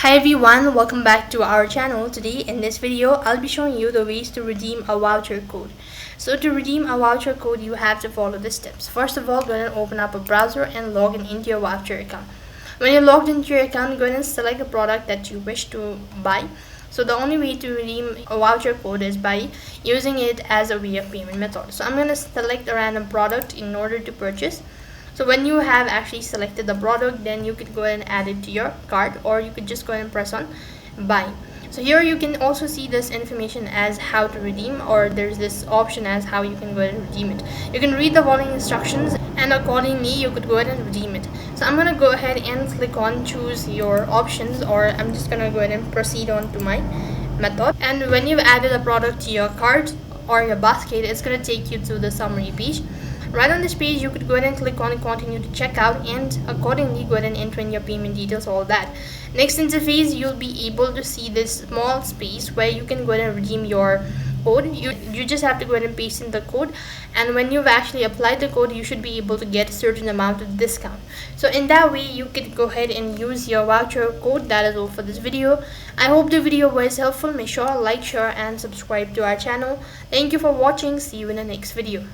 Hi everyone, welcome back to our channel. Today in this video I'll be showing you the ways to redeem a voucher code. So to redeem a voucher code you have to follow the steps. First of all, go ahead and open up a browser and log into your voucher account. When you're logged into your account, go ahead and select a product that you wish to buy. So the only way to redeem a voucher code is by using it as a way of payment method. So I'm going to select a random product in order to purchase. So when you have actually selected the product, then you could go ahead and add it to your cart, or you could just go ahead and press on buy. So here you can also see this information as how to redeem, or there's this option as how you can go ahead and redeem it. You can read the following instructions and accordingly you could go ahead and redeem it. So I'm going to go ahead and click on choose your options, or I'm just going to go ahead and proceed on to my method. And when you've added a product to your cart or your basket, it's going to take you to the summary page. Right on this page, you could go ahead and click on continue to checkout, and accordingly go ahead and enter in your payment details, all that. Next interface, you'll be able to see this small space where you can go ahead and redeem your code. You just have to go ahead and paste in the code, and when you've actually applied the code, you should be able to get a certain amount of discount. So in that way, you could go ahead and use your voucher code. That is all for this video. I hope the video was helpful. Make sure to like, share and subscribe to our channel. Thank you for watching. See you in the next video.